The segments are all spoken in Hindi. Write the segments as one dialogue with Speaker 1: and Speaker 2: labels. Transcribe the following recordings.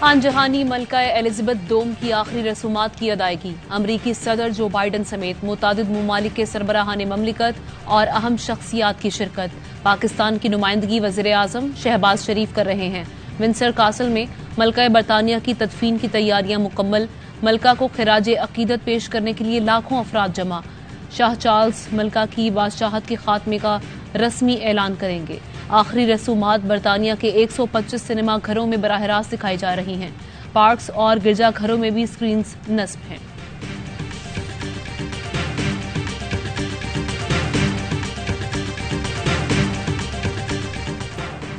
Speaker 1: खान जहानी मलका एलिजाबेथ दोम की आखिरी रसूमात की अदायगी। अमरीकी सदर जो बाइडन समेत मुतादिद ममालिक के सरबराहान ममलिकत और अहम शख्सियात की शिरकत। पाकिस्तान की नुमाइंदगी वज़ीर आज़म शहबाज शरीफ कर रहे हैं। विंसर कासल में मलका बरतानिया की तदफीन की तैयारियां मुकम्मल। मलका को खिराज अकीदत पेश करने के लिए लाखों अफराद जमा। शाह चार्ल्स मलका की बादशाहत के खात्मे का रस्मी ऐलान करेंगे। आखिरी रसूमात बरतानिया के 125 सिनेमा घरों में बराह रास्त दिखाई जा रही हैं। पार्क्स और गिरजाघरों में भी स्क्रीन्स नस्ब हैं।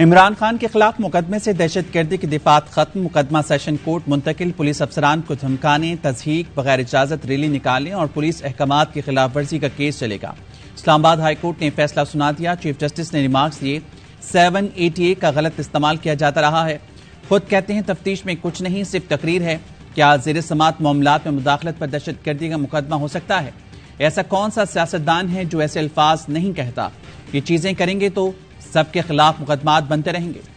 Speaker 2: इमरान खान के खिलाफ मुकदमे से दहशतगर्दी की दिफात खत्म। मुकदमा सेशन कोर्ट मुंतकिल। पुलिस अफसरान को धमकाने, तज़हीक, बगैर इजाजत रैली निकालने और पुलिस अहकामात की खिलाफ वर्जी का केस चलेगा। इस्लामाबाद हाईकोर्ट ने फैसला सुना दिया। चीफ जस्टिस ने रिमार्क्स दिए 788 का गलत इस्तेमाल किया जाता रहा है। खुद कहते हैं तफ्तीश में कुछ नहीं, सिर्फ तकरीर है। क्या ज़ेर समात मामलात में मुदाखलत पर दहशतगर्दी का मुकदमा हो सकता है? ऐसा कौन सा सियासतदान है जो ऐसे अल्फाज नहीं कहता? ये चीजें करेंगे तो सबके खिलाफ मुकदमात बनते रहेंगे।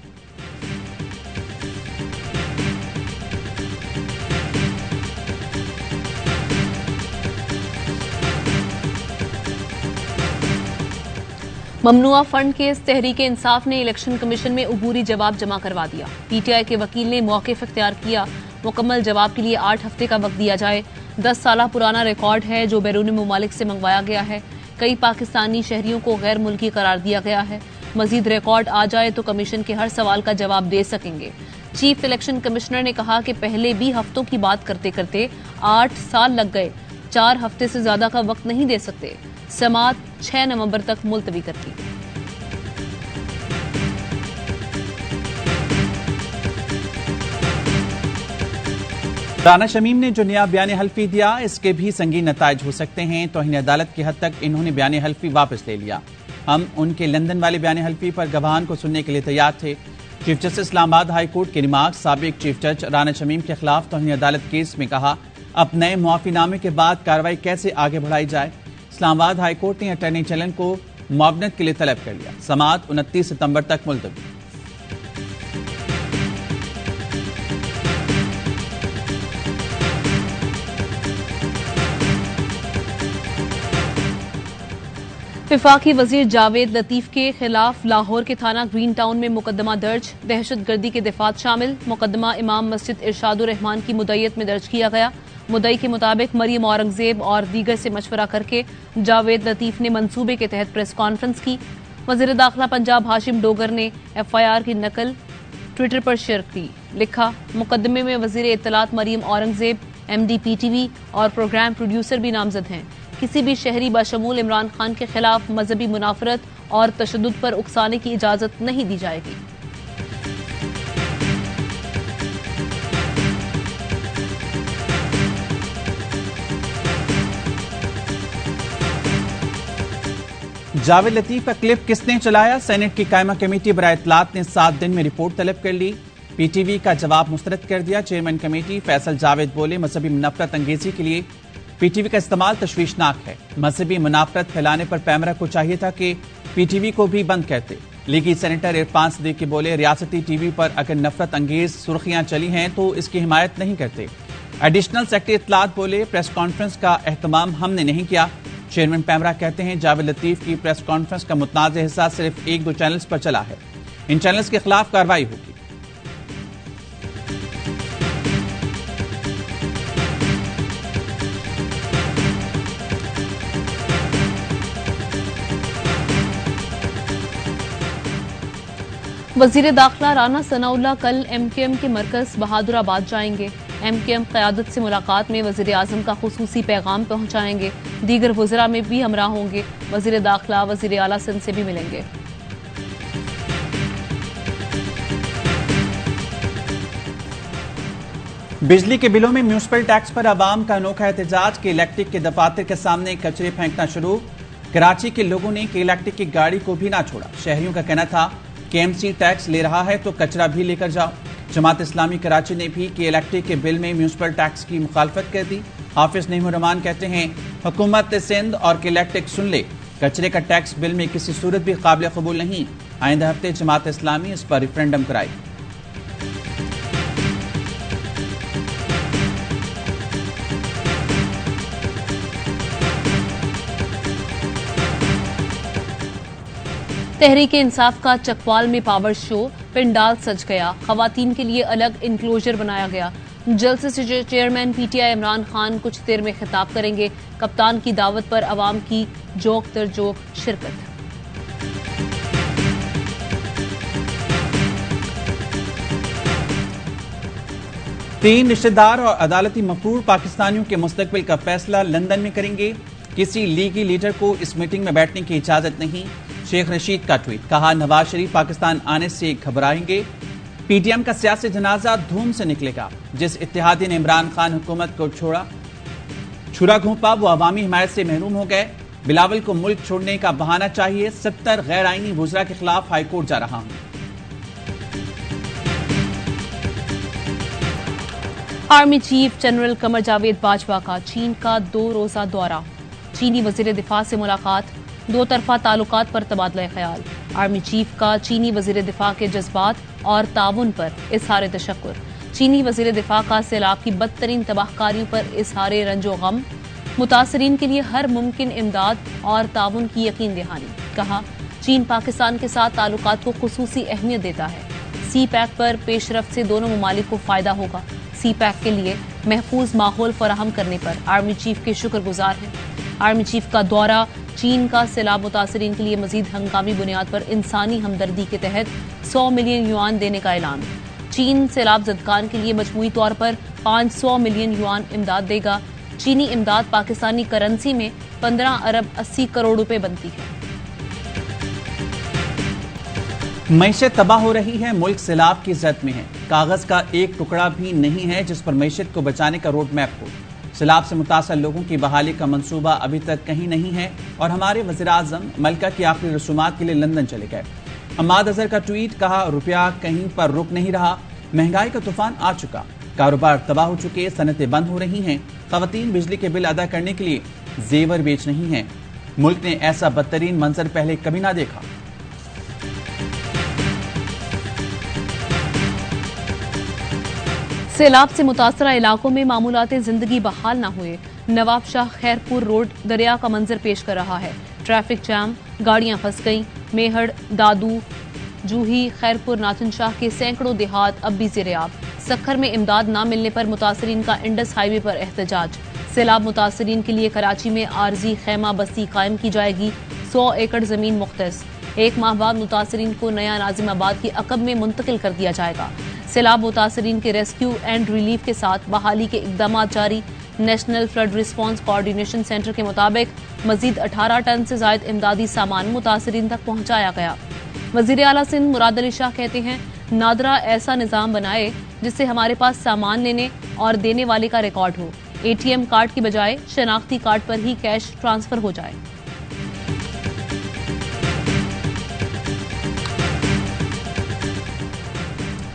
Speaker 1: ममनुआ फंड केस तहरीक इंसाफ ने इलेक्शन कमीशन में अबूरी जवाब जमा करवा दिया। पीटीआई के वकील ने मौक़िफ़ इख्तियार किया। मुकम्मल जवाब के लिए 8 हफ्ते का वक्त दिया जाए। 10 साल पुराना रिकॉर्ड है जो बैरूनी ममालिक से मंगवाया गया है। कई पाकिस्तानी शहरियों को गैर मुल्की करार दिया गया है। मजीद रिकॉर्ड आ जाए तो कमीशन के हर सवाल का जवाब दे सकेंगे। चीफ इलेक्शन कमिश्नर ने कहा कि पहले भी हफ्तों की बात करते करते 8 साल लग गए। 4 हफ्ते से ज्यादा का वक्त नहीं दे सकते। समात 6 नवंबर तक मुलतवी कर दी।
Speaker 2: राना शमीम ने जो नया बयान हल्फी दिया, इसके भी संगीन नताइज हो सकते हैं। तौहीन अदालत की हद तक इन्होंने बयान हल्फी वापस ले लिया। हम उनके लंदन वाले बयान हल्फी पर गवाहान को सुनने के लिए तैयार थे। Chief justice Islamabad high court के रिमार्क्स। साबिक चीफ जज राना शमीम के खिलाफ तौहीन अदालत केस में कहा, अब नए मुआफीनामे के बाद कार्रवाई कैसे आगे बढ़ाई जाए। इस्लामाबाद हाई कोर्ट ने अटॉर्नी जनरल को मुआवनत के लिए तलब कर लिया। समात 29 सितंबर तक मुलतवी।
Speaker 1: विफाकी वजीर जावेद लतीफ के खिलाफ लाहौर के थाना ग्रीन टाउन में मुकदमा दर्ज। दहशतगर्दी के दिफात शामिल। मुकदमा इमाम मस्जिद इरशादुर रहमान की मुद्दईयत में दर्ज किया गया। मुद्दई के मुताबिक मरियम औरंगजेब और दीगर से मशवरा करके जावेद लतीफ ने मंसूबे के तहत प्रेस कॉन्फ्रेंस की। वजीर दाखिला पंजाब हाशिम डोगर ने FIR की नकल ट्विटर पर शेयर की। लिखा, मुकदमे में वजीर इत्तलात मरियम औरंगजेब, MD PTV और प्रोग्राम प्रोड्यूसर भी नामजद हैं। किसी भी शहरी बशमूल इमरान खान के खिलाफ मजहबी मुनाफरत और तशद्दुद पर उकसाने की इजाजत नहीं दी जाएगी।
Speaker 2: जावेद लतीफ का क्लिप किसने चलाया? सेनेट की कायमा कमेटी बराए इत्तलात ने 7 दिन में रिपोर्ट तलब कर ली। PTV का जवाब मुस्तरद कर दिया। चेयरमैन कमेटी फैसल जावेद बोले, मजहबी मुनफरत अंगेजी के लिए PTV का इस्तेमाल तशवीशनाक है। मजहबी मुनाफरत फैलाने पर पैमरा को चाहिए था कि PTV को भी बंद करते। लीगी सेनेटर इरफान सिद्दीकी बोले, रियासती TV पर अगर नफरत अंगेज सुर्खियां चली हैं तो इसकी हिमायत नहीं करते। एडिशनल सेक्रेटरी इत्तलात बोले, प्रेस कॉन्फ्रेंस का एहतमाम हमने नहीं किया। चेयरमैन पैमरा कहते हैं जावेद लतीफ की प्रेस कॉन्फ्रेंस का मुतनाज़ हिस्सा सिर्फ 1-2 चैनल्स पर चला है। इन चैनल्स के खिलाफ कार्रवाई होगी।
Speaker 1: वजीर दाखिला राना सनाउल्लाह कल MKM के मरकज बहादुराबाद जाएंगे। MKM क़यादत से मुलाकात में वजीर आज़म का खुसूसी पैगाम पहुंचाएंगे। दीगर वज़रा में भी हमरा होंगे। वजीर दाखिला वजीर आला सिंध से भी मिलेंगे।
Speaker 2: बिजली के बिलों में म्यूनिसिपल टैक्स पर आवाम का अनोखा एहतजाज। के इलेक्ट्रिक के दफातर के सामने कचरे फेंकना शुरू। कराची के लोगों ने के इलेक्ट्रिक की गाड़ी को भी ना छोड़ा। शहरियों का कहना था कि KMC टैक्स ले रहा है तो कचरा भी लेकर जाओ। जमात इस्लामी कराची ने भी के इलेक्ट्रिक के बिल में म्यूनिसिपल टैक्स की मुखालफत कर दी। हाफिज नईमुर रहमान कहते हैं, हुकूमत सिंध और के इलेक्ट्रिक सुन ले, कचरे का टैक्स बिल में किसी सूरत भी काबिल कबूल नहीं। आइंदा हफ्ते जमात इस्लामी इस पर रेफरेंडम कराएगी।
Speaker 1: तहरीक इंसाफ का चकवाल में पावर शो, पिंडाल सज गया, खवातीन के लिए अलग इंक्लोजर बनाया गया। जलसे से चेयरमैन पीटीआई इमरान खान कुछ देर में खिताब करेंगे। कप्तान की दावत पर अवाम की जोक दर जोक शिरकत।
Speaker 2: तीन रिश्तेदार और अदालती मफरूर पाकिस्तानियों के मुस्तकबिल का फैसला लंदन में करेंगे। किसी लीगी लीडर को इस मीटिंग में बैठने की इजाजत नहीं। शेख रशीद का ट्वीट, कहा नवाज शरीफ पाकिस्तान आने से घबराएंगे। पीटीएम का सियासी जनाजा धूम से निकलेगा। जिस इत्तेहादी ने इमरान खान हुकूमत को छुरा घोंपा वो अवामी हिमायत से महरूम हो गए। बिलावल को मुल्क छोड़ने का बहाना चाहिए। 70 गैर आईनी वुज़रा के खिलाफ हाईकोर्ट जा रहा हूं।
Speaker 1: Army chief general Qamar Javed Bajwa का चीन का 2 रोजा दौरा। चीनी वजीर दिफा से मुलाकात, 2 तरफा ताल्लुकात पर तबादला ख्याल। आर्मी चीफ का चीनी वजीर दिफा के जज्बात और ताउन पर इजहार तशक्कुर। चीनी वजीर दिफा का सैलाब की बदतरीन तबाहकारियों पर इजहार रंजो गम। मुतासरीन के लिए हर मुमकिन इमदाद और ताउन की यकीन दहानी। कहा चीन पाकिस्तान के साथ ताल्लुकात को खुसूसी अहमियत देता है। सी पैक पर पेशरफ्त से दोनों ममालिक को फायदा होगा। सी पैक के लिए महफूज माहौल फराहम करने पर आर्मी चीफ के शुक्रगुजार हैं। आर्मी चीफ का दौरा, चीन का सैलाब मुतासरीन के लिए मजीद हंगामी बुनियाद पर इंसानी हमदर्दी के तहत 100 मिलियन युआन देने का ऐलान। चीन सैलाब जदगान के लिए मजमूई तौर पर 500 मिलियन युआन इमदाद देगा। चीनी इमदाद पाकिस्तानी करेंसी में 15 अरब 80 करोड़ रुपए बनती है।
Speaker 2: मईशत तबाह हो रही है, मुल्क सैलाब की जद में है। कागज का एक टुकड़ा भी नहीं है जिस पर मईशत को बचाने का रोड मैप हो। सैलाब से मुतासर लोगों की बहाली का मंसूबा अभी तक कहीं नहीं है और हमारे वज़ीर आज़म मलका की आखिरी रसूमात के लिए लंदन चले गए। हम्माद अजहर का ट्वीट, कहा रुपया कहीं पर रुक नहीं रहा, महंगाई का तूफान आ चुका, कारोबार तबाह हो चुके, सनतें बंद हो रही हैं, खवातीन बिजली के बिल अदा करने के लिए जेवर बेच रही हैं। मुल्क ने ऐसा बदतरीन मंजर पहले कभी ना देखा।
Speaker 1: सैलाब से मुतासरा इलाकों में मामूलाते जिंदगी बहाल न हुए। नवाब शाह खैरपुर रोड दरिया का मंजर पेश कर रहा है। ट्रैफिक जाम, गाड़ियां फंस गईं। मेहड़, दादू, जूही, खैरपुर, नाचन शाह के सैकड़ों देहात अब भी ज़ेर-ए-आब। सक्खर में इमदाद न मिलने पर मुतासरीन का इंडस हाईवे पर एहतजाज। सैलाब मुतासरीन के लिए कराची में आरजी खैमा बस्ती कायम की जाएगी। 100 एकड़ जमीन मुख्तस। 1 माह बाद मुतासरीन को नया नाजिमाबाद के अकब में मुंतकिल कर दिया जाएगा। सैलाब मुतासरीन के रेस्क्यू एंड रिलीफ के साथ बहाली के इकदाम जारी। National flood response coordination centre के मुताबिक मजीद 18 टन से जायद इमदादी सामान मुतासरीन तक पहुंचाया गया। वजीर आला सिंध मुराद अली शाह कहते हैं नादरा ऐसा निजाम बनाए जिससे हमारे पास सामान लेने और देने वाले का रिकॉर्ड हो। ATM कार्ड की बजाय शनाख्ती कार्ड पर ही कैश ट्रांसफर हो जाए।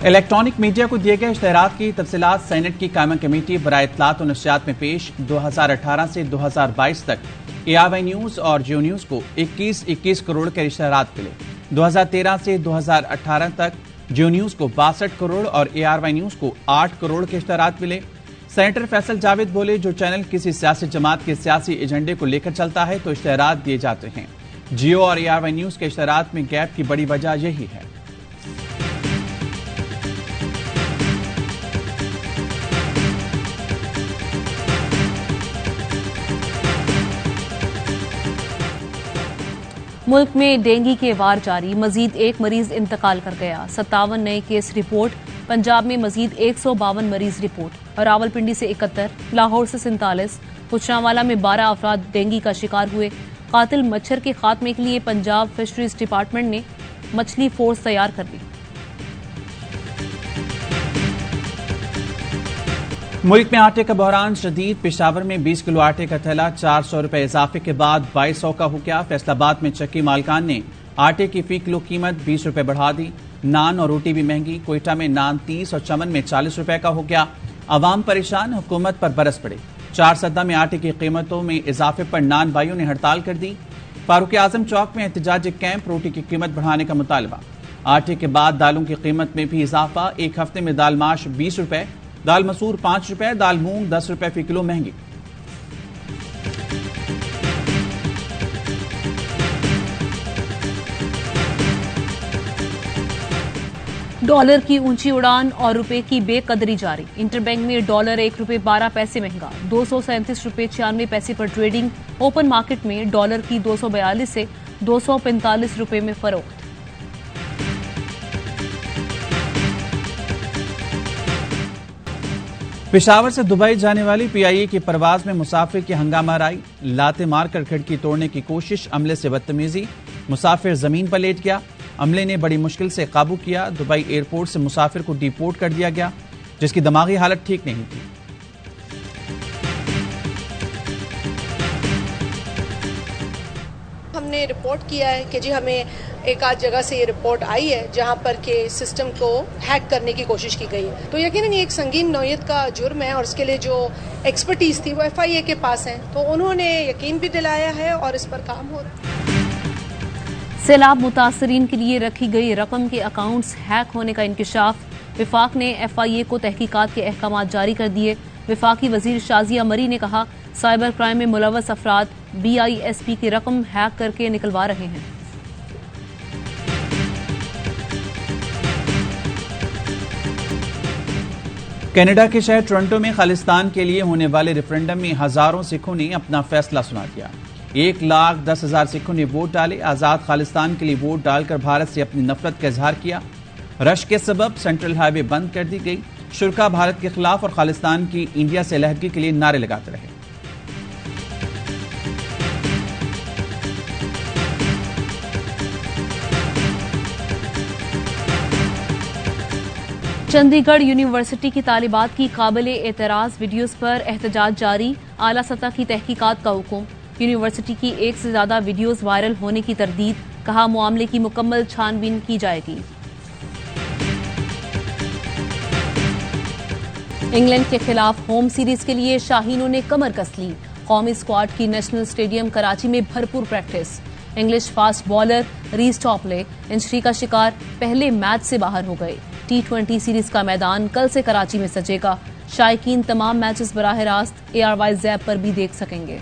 Speaker 2: इलेक्ट्रॉनिक मीडिया को दिए गए इश्तेहारात की तफसीलात सेनेट की कायमा कमेटी बराए इत्तलात और नशियात में पेश। 2018 से 2022 तक ARY न्यूज और जियो न्यूज को 21 करोड़ के इश्तेहारात मिले। 2013 से 2018 तक जियो न्यूज को 62 करोड़ और ARY न्यूज को 8 करोड़ के इश्तेहारात मिले। सेनेटर फैसल जावेद बोले, जो चैनल किसी सियासी जमात के सियासी एजेंडे को लेकर चलता है तो इश्तेहारात दिए जाते हैं। जियो और ARY न्यूज के इश्तेहारात में गैप की बड़ी वजह यही है।
Speaker 1: मुल्क में डेंगू के वार जारी, मजीद 1 मरीज इंतकाल कर गया। 57 नए केस रिपोर्ट। पंजाब में मजीद 152 मरीज रिपोर्ट। रावलपिंडी से 71, लाहौर से 47, गुजरांवाला में 12 अफराद डेंगू का शिकार हुए। कातिल मच्छर के खात्मे के लिए पंजाब फिशरीज डिपार्टमेंट ने मछली फोर्स तैयार कर ली।
Speaker 2: मुल्क में आटे का बहरान शदीद। पेशावर में 20 किलो आटे का थैला 400 रुपए इजाफे के बाद 2200 का हो गया। फैसलाबाद में चक्की मालकान ने आटे की फी किलो कीमत 20 रुपए बढ़ा दी। नान और रोटी भी महंगी। कोयटा में नान 30 और चमन में 40 रुपए का हो गया। अवाम परेशान, हुकूमत पर बरस पड़े। 4 सद्दा में आटे की कीमतों में इजाफे पर नान भाइयों ने हड़ताल कर दी। फारूक आजम चौक में एहतजाजी कैंप। रोटी की कीमत बढ़ाने का मुतालबा। आटे के बाद दालों की कीमत में भी इजाफा। एक हफ्ते में दाल माश 20 रुपए, दाल मसूर 5 रुपए, दाल मूंग 10 रुपए फी किलो महंगी।
Speaker 1: डॉलर की ऊंची उड़ान और रुपए की बेकदरी जारी। इंटरबैंक में डॉलर ₹1.12 महंगा, 237 रुपए 96 पैसे पर ट्रेडिंग। ओपन मार्केट में डॉलर की 242 से 245 रुपए में फरोख्त।
Speaker 2: पेशावर से दुबई जाने वाली पीआईए की परवाज में मुसाफिर की हंगामा आई, लाते मारकर खिड़की तोड़ने की कोशिश, अमले से बदतमीजी, मुसाफिर जमीन पर लेट गया। अमले ने बड़ी मुश्किल से काबू किया। दुबई एयरपोर्ट से मुसाफिर को डिपोर्ट कर दिया गया, जिसकी दिमागी हालत ठीक नहीं थी।
Speaker 3: हमने रिपोर्ट किया है कि जी हमें एक आध जगह से ये रिपोर्ट आई है जहां पर के सिस्टम को हैक करने की कोशिश की गई है। तो यकीनन ये एक संगीन नौयत का जुर्म है और इसके लिए जो एक्सपर्टीज थी वो एफआईए के पास है, तो उन्होंने यकीन भी दिलाया है और इस पर काम हो रहा है।
Speaker 1: सैलाब मुतासरीन के लिए रखी गई रकम के अकाउंट्स हैक होने का इंकिशाफ। विफाक ने एफआईए को तहकीकात के अहकाम जारी कर दिए। विफाकी वजीर शाजिया मरी ने कहा, साइबर क्राइम में मुलव्वस अफराद बीआईएसपी की रकम हैक करके निकलवा रहे हैं।
Speaker 2: कनाडा के शहर टोरंटो में खालिस्तान के लिए होने वाले रेफरेंडम में हजारों सिखों ने अपना फैसला सुना दिया। 1,10,000 सिखों ने वोट डाले। आजाद खालिस्तान के लिए वोट डालकर भारत से अपनी नफरत का इजहार किया। रश के सबब सेंट्रल हाईवे बंद कर दी गई। शुरा भारत के खिलाफ और खालिस्तान की इंडिया से अलहदगी के लिए नारे लगाते रहे।
Speaker 1: चंडीगढ़ यूनिवर्सिटी की तालिबात की काबिले एतराज वीडियोज पर एहतजाज जारी। आला सतह की तहकीकात का हुक्म। यूनिवर्सिटी की एक से ज्यादा वीडियोज वायरल होने की तरदीद। कहा, मामले की मुकम्मल छानबीन की जाएगी। इंग्लैंड के खिलाफ होम सीरीज के लिए शाहीनों ने कमर कस ली। कौमी स्क्वाड की नेशनल स्टेडियम कराची में भरपूर प्रैक्टिस। इंग्लिश फास्ट बॉलर रीस टॉपले इंजरी का शिकार, पहले मैच से बाहर हो गए। T20 सीरीज का मैदान कल से कराची में सजेगा। शायकीन तमाम मैचेस बराह रास्त ARY ज़ैप पर भी देख सकेंगे।